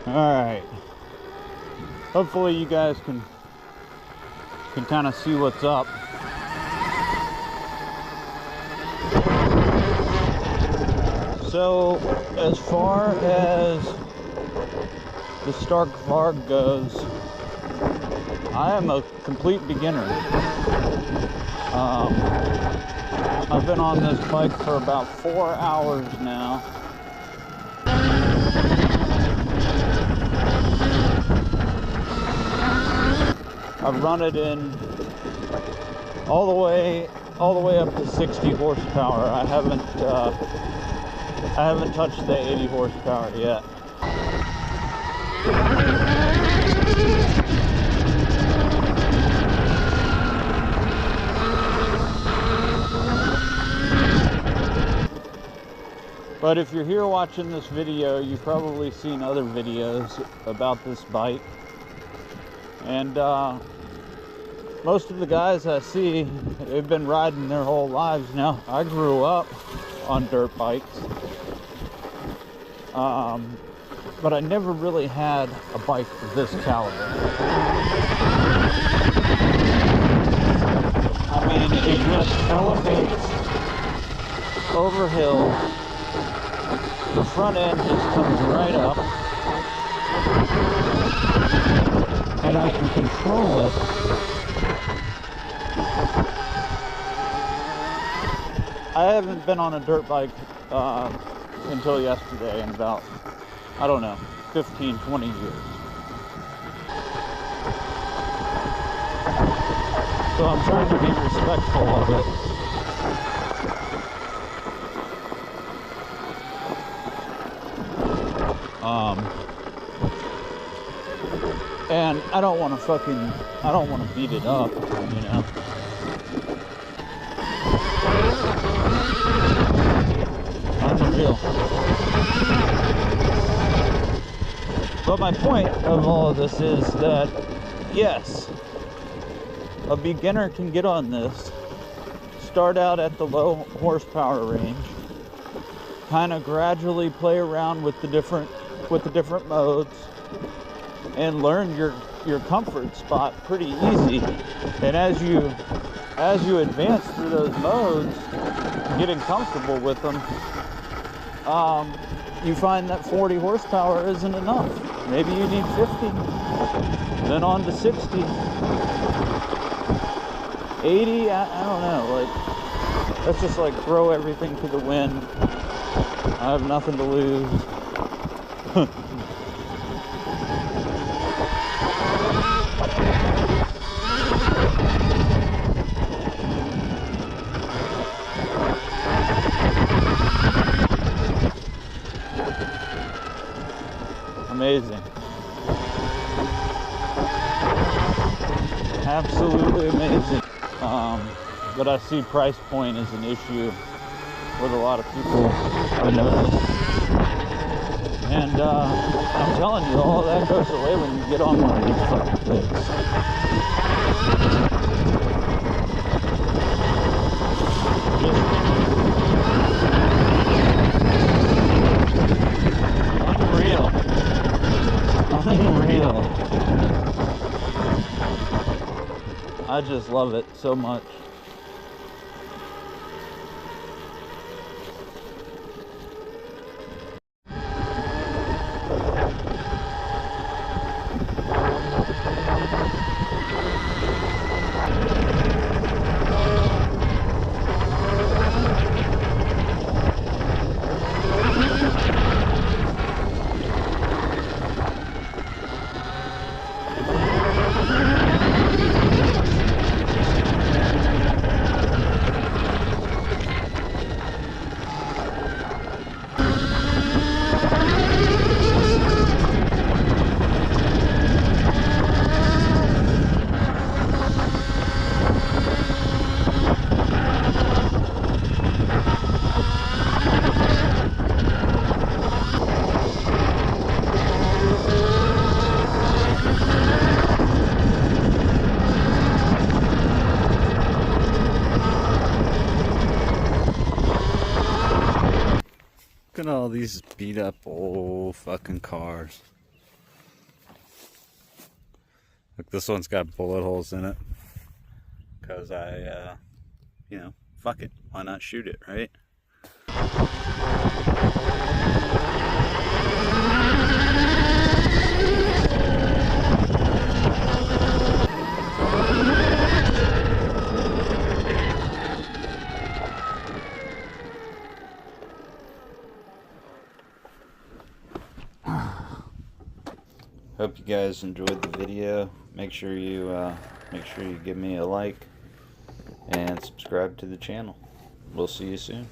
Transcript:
Alright. Hopefully you guys can kind of see what's up. So, as far as the Stark Varg goes, I am a complete beginner. I've been on this bike for about 4 hours now. I've run it in all the way up to 60 horsepower. I haven't touched the 80 horsepower yet. But if you're here watching this video, you've probably seen other videos about this bike. And most of the guys I see, they've been riding their whole lives now. I grew up on dirt bikes. But I never really had a bike of this caliber. I mean, it just elevates over hills. The front end just comes right up, and I can control it. I haven't been on a dirt bike until yesterday in about, I don't know, 15, 20 years. So I'm trying to be respectful of it. And I don't want to beat it up, you know. Unreal. But my point of all of this is that, yes, a beginner can get on this, start out at the low horsepower range, kind of gradually play around with the different modes, and learn your comfort spot pretty easy. And as you advance through those modes, getting comfortable with them, you find that 40 horsepower isn't enough. Maybe you need 50, then on to 60, 80, I don't know, like, let's just like throw everything to the wind. I have nothing to lose. Amazing. Absolutely amazing. But I see price point as an issue with a lot of people, I noticed. And I'm telling you, all that goes away when you get on one of these fucking things. Unreal. I just love it so much. Look at all these beat up old fucking cars. Look, this one's got bullet holes in it. Because you know, fuck it. Why not shoot it, right? Hope you guys enjoyed the video. Make sure you give me a like and subscribe to the channel. We'll see you soon.